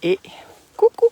Et coucou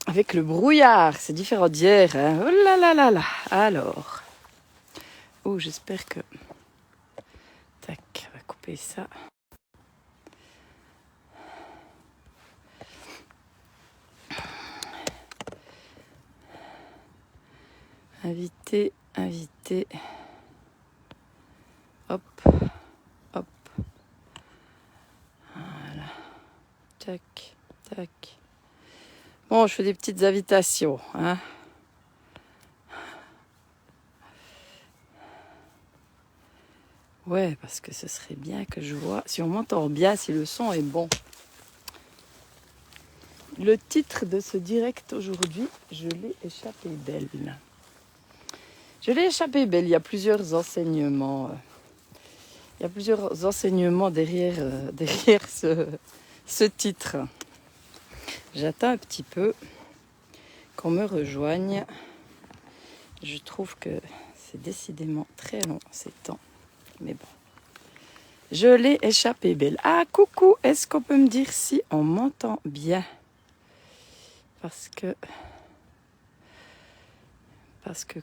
Avec le brouillard, c'est différent d'hier. Hein. Oh là là là là. Alors. Oh, j'espère que... Tac, on va couper ça. Invité. Hop, hop. Voilà. Tac, tac. Bon, je fais des petites invitations, hein. Ouais, parce que ce serait bien que je vois si on m'entend bien, si le son est bon. Le titre de ce direct aujourd'hui, je l'ai échappé belle. Je l'ai échappé belle, il y a plusieurs enseignements. Il y a plusieurs enseignements derrière ce titre. J'attends un petit peu qu'on me rejoigne. Je trouve que c'est décidément très long ces temps. Mais bon. Je l'ai échappé belle. Ah, coucou, est-ce qu'on peut me dire si on m'entend bien? Parce que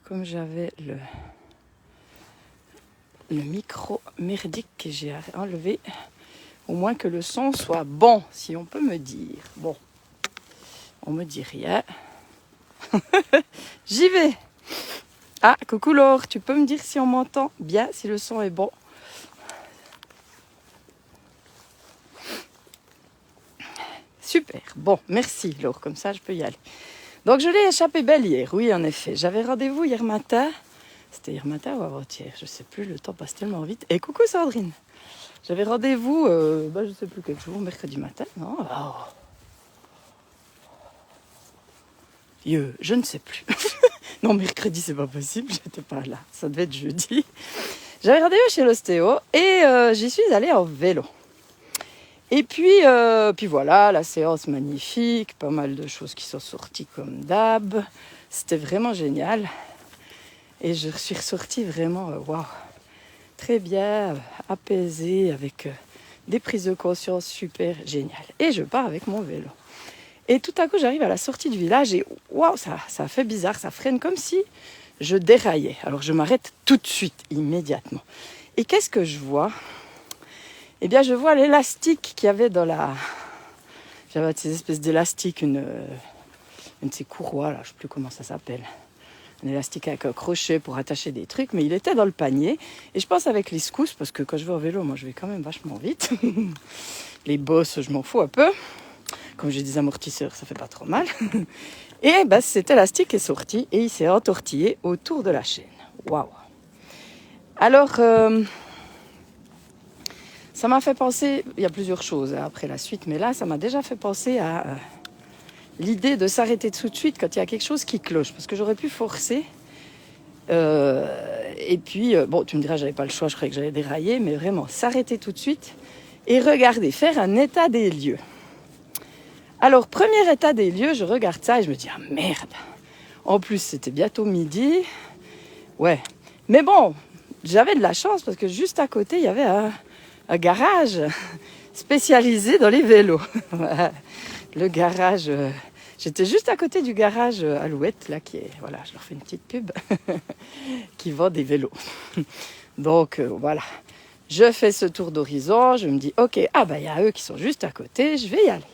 comme j'avais le micro merdique que j'ai enlevé, au moins que le son soit bon, si on peut me dire. Bon, on me dit rien. J'y vais. Ah, coucou Laure, tu peux me dire si on m'entend bien, si le son est bon? Super, bon, merci Laure, comme ça je peux y aller. Donc je l'ai échappé belle hier, oui en effet. J'avais rendez-vous hier matin. C'était hier matin ou avant-hier, je sais plus, le temps passe tellement vite. Et coucou Sandrine. J'avais rendez-vous, je sais plus quel jour, mercredi matin, non? Oh. Je ne sais plus. Non, mercredi, c'est pas possible, j'étais pas là. Ça devait être jeudi. J'avais rendez-vous chez l'ostéo et j'y suis allée en vélo. Et puis voilà, la séance magnifique, pas mal de choses qui sont sorties comme d'hab. C'était vraiment génial. Et je suis ressortie vraiment, waouh, très bien, apaisée, avec des prises de conscience super géniales. Et je pars avec mon vélo. Et tout à coup, j'arrive à la sortie du village et waouh, ça fait bizarre, ça freine comme si je déraillais. Alors je m'arrête tout de suite, immédiatement. Et qu'est-ce que je vois? Eh bien, je vois l'élastique qu'il y avait dans la... J'avais ces espèces d'élastiques, une de ces courroies, là, je ne sais plus comment ça s'appelle. Un élastique avec un crochet pour attacher des trucs, mais il était dans le panier. Et je pense avec les secousses, parce que quand je vais en vélo, moi je vais quand même vachement vite. Les bosses, je m'en fous un peu. Comme j'ai des amortisseurs, ça fait pas trop mal. Et cet élastique est sorti et il s'est entortillé autour de la chaîne. Waouh! Alors, ça m'a fait penser, il y a plusieurs choses après la suite, mais là, ça m'a déjà fait penser à l'idée de s'arrêter tout de suite quand il y a quelque chose qui cloche. Parce que j'aurais pu forcer. Et puis, tu me diras, j'avais pas le choix, je croyais que j'allais dérailler, mais vraiment, s'arrêter tout de suite et regarder, faire un état des lieux. Alors, premier état des lieux, je regarde ça et je me dis, ah merde. En plus, c'était bientôt midi. Ouais. Mais bon, j'avais de la chance parce que juste à côté, il y avait un garage spécialisé dans les vélos. Le garage, j'étais juste à côté du garage Alouette, là, qui est, voilà, je leur fais une petite pub, qui vend des vélos. Donc, voilà. Je fais ce tour d'horizon, je me dis, ok, il y a eux qui sont juste à côté, je vais y aller.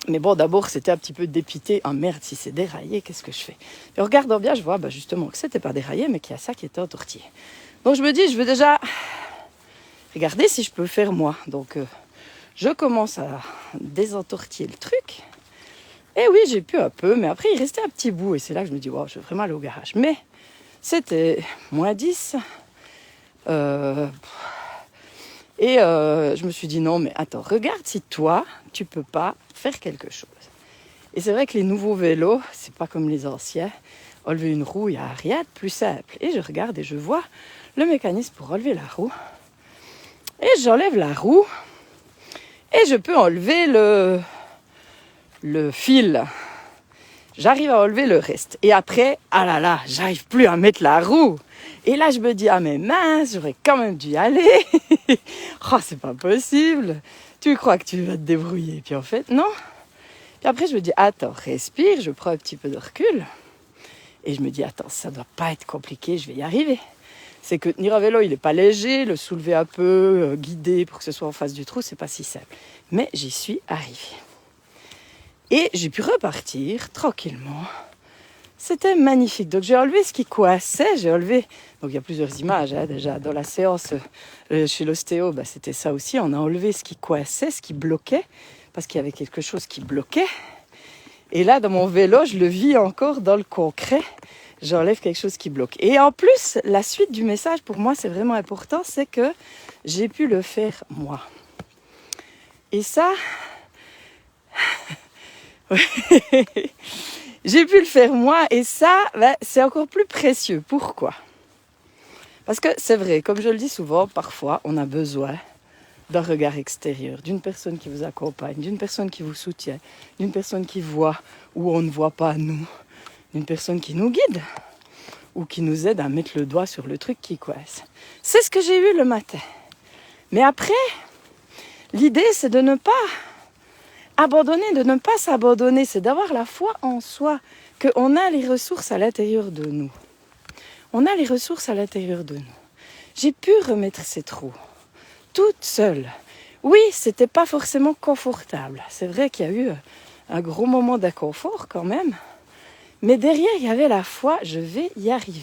Mais bon, d'abord, c'était un petit peu dépité. Ah merde, si c'est déraillé, qu'est-ce que je fais? Et en regardant bien, je vois justement que c'était pas déraillé, mais qu'il y a ça qui était entortillé. Donc je me dis, je vais déjà regarder si je peux faire moi. Donc je commence à désentortiller le truc. Et oui, j'ai pu un peu, mais après, il restait un petit bout. Et c'est là que je me dis, wow, je vais vraiment aller au garage. Mais c'était moins 10. Et je me suis dit, non, mais attends, regarde si toi, tu peux pas faire quelque chose. Et c'est vrai que les nouveaux vélos, c'est pas comme les anciens. Enlever une roue, il n'y a rien de plus simple. Et je regarde et je vois le mécanisme pour enlever la roue. Et j'enlève la roue. Et je peux enlever le fil. J'arrive à enlever le reste. Et après, ah là là, j'arrive plus à mettre la roue. Et là, je me dis, ah mais mince, j'aurais quand même dû y aller. Oh, c'est pas possible. Tu crois que tu vas te débrouiller. Puis en fait, non. Puis après, je me dis, attends, respire, je prends un petit peu de recul. Et je me dis, attends, ça doit pas être compliqué, je vais y arriver. C'est que tenir un vélo, il n'est pas léger, le soulever un peu, guider pour que ce soit en face du trou, c'est pas si simple. Mais j'y suis arrivée. Et j'ai pu repartir tranquillement. C'était magnifique. Donc j'ai enlevé ce qui coinçait, j'ai enlevé... Donc il y a plusieurs images déjà. Dans la séance chez l'ostéo, c'était ça aussi. On a enlevé ce qui coinçait, ce qui bloquait, parce qu'il y avait quelque chose qui bloquait. Et là, dans mon vélo, je le vis encore dans le concret. J'enlève quelque chose qui bloque. Et en plus, la suite du message, pour moi, c'est vraiment important, c'est que j'ai pu le faire moi. Et ça... j'ai pu le faire moi, et ça, c'est encore plus précieux. Pourquoi ? Parce que c'est vrai, comme je le dis souvent, parfois, on a besoin d'un regard extérieur, d'une personne qui vous accompagne, d'une personne qui vous soutient, d'une personne qui voit où on ne voit pas nous, d'une personne qui nous guide ou qui nous aide à mettre le doigt sur le truc qui coince. C'est ce que j'ai eu le matin. Mais après, l'idée, c'est de ne pas abandonner, de ne pas s'abandonner, c'est d'avoir la foi en soi, qu'on a les ressources à l'intérieur de nous. On a les ressources à l'intérieur de nous. J'ai pu remettre ces trous, toute seule. Oui, c'était pas forcément confortable. C'est vrai qu'il y a eu un gros moment d'inconfort quand même. Mais derrière, il y avait la foi, je vais y arriver.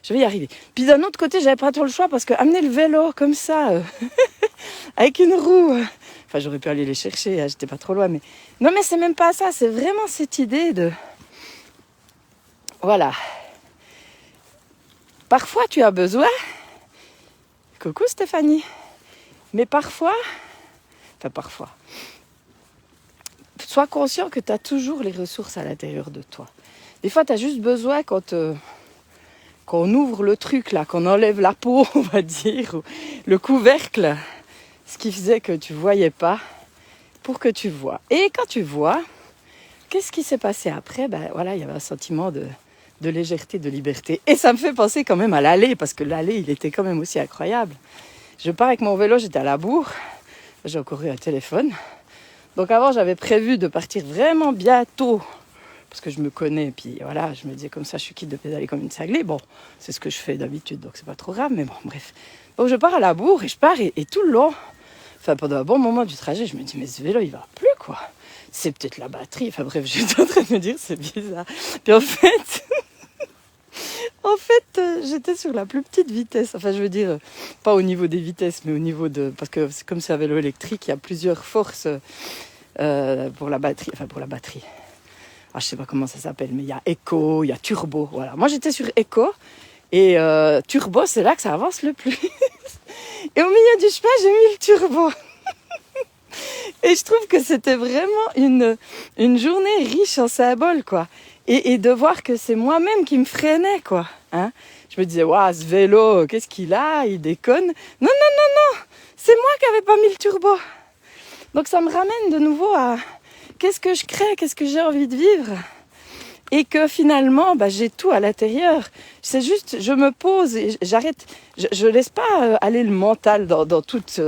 Je vais y arriver. Puis d'un autre côté, j'avais pas trop le choix parce que amener le vélo comme ça, avec une roue... Enfin, j'aurais pu aller les chercher, j'étais pas trop loin. Mais... Non, mais c'est même pas ça. C'est vraiment cette idée de... Voilà. Parfois, tu as besoin... Coucou Stéphanie. Mais parfois... Enfin, parfois... Sois conscient que tu as toujours les ressources à l'intérieur de toi. Des fois, tu as juste besoin qu'on ouvre le truc, là, qu'on enlève la peau, on va dire, ou le couvercle, ce qui faisait que tu ne voyais pas, pour que tu vois. Et quand tu vois, qu'est-ce qui s'est passé après ? Voilà, il y avait un sentiment de légèreté, de liberté. Et ça me fait penser quand même à l'aller, parce que l'aller, il était quand même aussi incroyable. Je pars avec mon vélo, j'étais à la bourre, j'ai encore eu un téléphone. Donc avant, j'avais prévu de partir vraiment bientôt, parce que je me connais, puis voilà, je me disais comme ça, je suis quitte de pédaler comme une cinglée. Bon, c'est ce que je fais d'habitude, donc c'est pas trop grave, mais bon, bref. Donc je pars à la bourre, et je pars, et tout le long, enfin pendant un bon moment du trajet, je me dis, mais ce vélo, il va plus, quoi. C'est peut-être la batterie, enfin bref, j'étais en train de me dire, c'est bizarre. Puis en fait... j'étais sur la plus petite vitesse. Enfin, je veux dire, pas au niveau des vitesses, mais au niveau de... Parce que comme c'est un vélo électrique, il y a plusieurs forces pour la batterie. Enfin, pour la batterie. Ah, je sais pas comment ça s'appelle, mais il y a Eco, il y a Turbo. Voilà. Moi, j'étais sur Eco. Et Turbo, c'est là que ça avance le plus. Et au milieu du chemin, j'ai mis le Turbo. Et je trouve que c'était vraiment une journée riche en symboles, quoi. Et de voir que c'est moi-même qui me freinais, quoi. Hein? Je me disais, waouh, ce vélo, qu'est-ce qu'il a? Il déconne. Non, c'est moi qui n'avais pas mis le turbo. Donc ça me ramène de nouveau à qu'est-ce que je crée, qu'est-ce que j'ai envie de vivre. Et que finalement, j'ai tout à l'intérieur. C'est juste, je me pose et j'arrête. Je laisse pas aller le mental dans toutes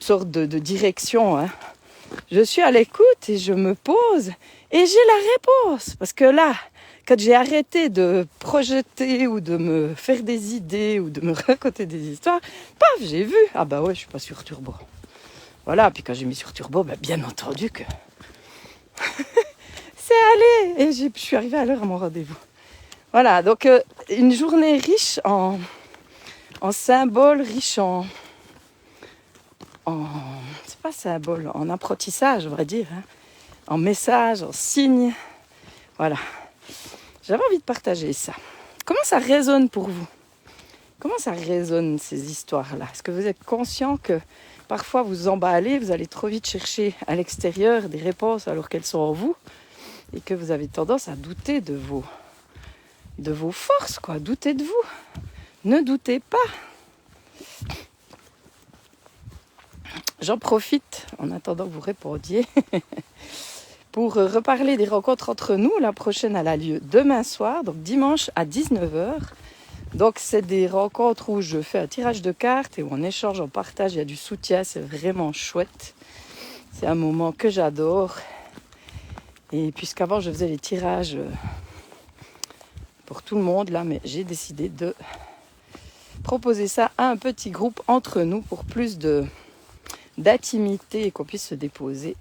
sortes de directions. Hein. Je suis à l'écoute et je me pose et j'ai la réponse. Parce que là, quand j'ai arrêté de projeter ou de me faire des idées ou de me raconter des histoires, paf, j'ai vu. Ah bah ouais, je suis pas sur turbo. Voilà, puis quand j'ai mis sur turbo, bien entendu que c'est allé. Et je suis arrivée à l'heure à mon rendez-vous. Voilà, donc une journée riche en symboles, riche en c'est pas symbole, en apprentissage, on va dire, hein, en messages, en signes. Voilà. J'avais envie de partager ça. Comment ça résonne pour vous ? Comment ça résonne, ces histoires-là ? Est-ce que vous êtes conscient que parfois vous emballez, vous allez trop vite chercher à l'extérieur des réponses alors qu'elles sont en vous et que vous avez tendance à douter de vos forces, quoi. Doutez de vous. Ne doutez pas. J'en profite, en attendant que vous répondiez, pour reparler des rencontres entre nous. La prochaine, elle a lieu demain soir, donc dimanche à 19h. Donc c'est des rencontres où je fais un tirage de cartes et où on échange, on partage, il y a du soutien, c'est vraiment chouette. C'est un moment que j'adore. Et puisqu'avant je faisais les tirages pour tout le monde, là, mais j'ai décidé de proposer ça à un petit groupe entre nous pour plus d'intimité et qu'on puisse se déposer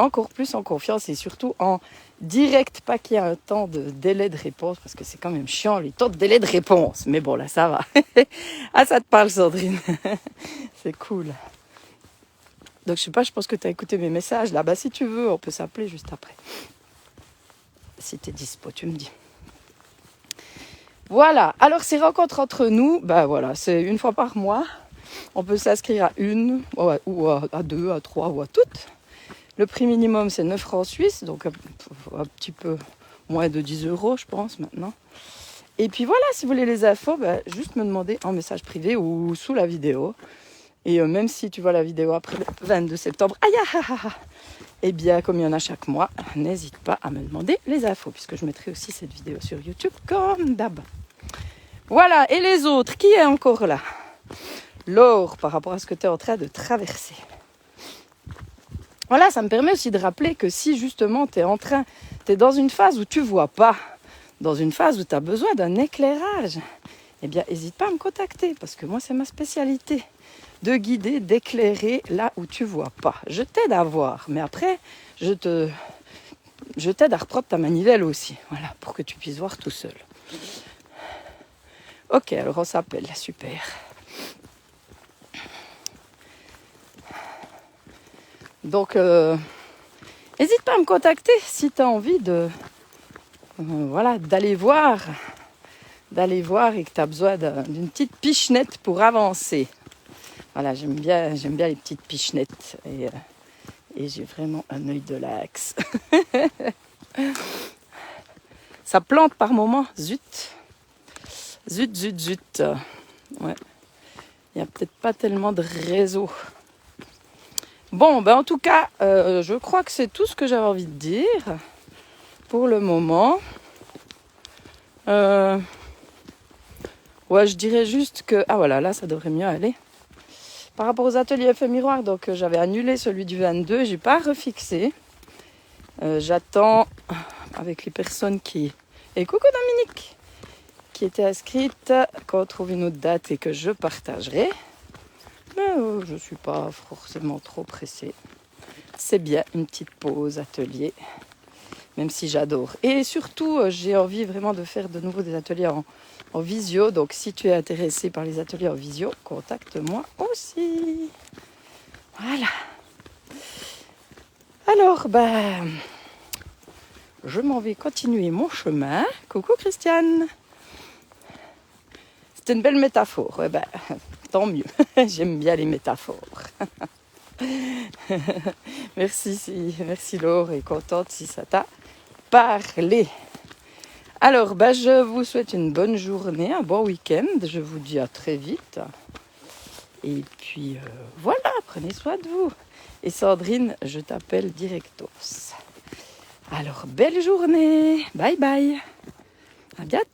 encore plus en confiance et surtout en direct, pas qu'il y ait un temps de délai de réponse, parce que c'est quand même chiant les temps de délai de réponse. Mais bon, là, ça va. Ah, ça te parle, Sandrine. C'est cool. Donc, je sais pas, je pense que tu as écouté mes messages. Là, bah, si tu veux, on peut s'appeler juste après. Si tu es dispo, tu me dis. Voilà. Alors, ces rencontres entre nous, bah voilà, c'est une fois par mois. On peut s'inscrire à une, ou à deux, à trois, ou à toutes. Le prix minimum, c'est 9 francs suisses, donc un petit peu moins de 10 €, je pense, maintenant. Et puis voilà, si vous voulez les infos, juste me demander en message privé ou sous la vidéo. Et même si tu vois la vidéo après le 22 septembre, eh bien, comme il y en a chaque mois, n'hésite pas à me demander les infos, puisque je mettrai aussi cette vidéo sur YouTube, comme d'hab. Voilà, et les autres, qui est encore là? Laure, par rapport à ce que tu es en train de traverser. Voilà, ça me permet aussi de rappeler que si justement tu es dans une phase où tu vois pas, dans une phase où tu as besoin d'un éclairage, eh bien, n'hésite pas à me contacter, parce que moi, c'est ma spécialité, de guider, d'éclairer là où tu vois pas. Je t'aide à voir, mais après, je t'aide à reprendre ta manivelle aussi, voilà, pour que tu puisses voir tout seul. Ok, alors on s'appelle, super. Donc, n'hésite pas à me contacter si tu as envie d'aller voir et que tu as besoin d'une petite pichenette pour avancer. Voilà, j'aime bien les petites pichenettes et j'ai vraiment un œil de lynx. Ça plante par moments, zut. Ouais, il n'y a peut-être pas tellement de réseau. Bon, en tout cas, je crois que c'est tout ce que j'avais envie de dire pour le moment. Ouais, je dirais juste que... Ah voilà, là, ça devrait mieux aller. Par rapport aux ateliers effet miroir, donc j'avais annulé celui du 22, j'ai pas refixé. J'attends avec les personnes qui... Et coucou Dominique, qui étaient inscrites, qu'on trouve une autre date et que je partagerai. Mais je ne suis pas forcément trop pressée. C'est bien une petite pause atelier, même si j'adore. Et surtout, j'ai envie vraiment de faire de nouveau des ateliers en visio. Donc, si tu es intéressé par les ateliers en visio, contacte-moi aussi. Voilà. Alors, je m'en vais continuer mon chemin. Coucou Christiane. C'était une belle métaphore. Tant mieux. J'aime bien les métaphores. Merci Laure, et contente si ça t'a parlé. Alors, je vous souhaite une bonne journée, un bon week-end. Je vous dis à très vite. Et puis, voilà, prenez soin de vous. Et Sandrine, je t'appelle directos. Alors, belle journée. Bye bye. À bientôt.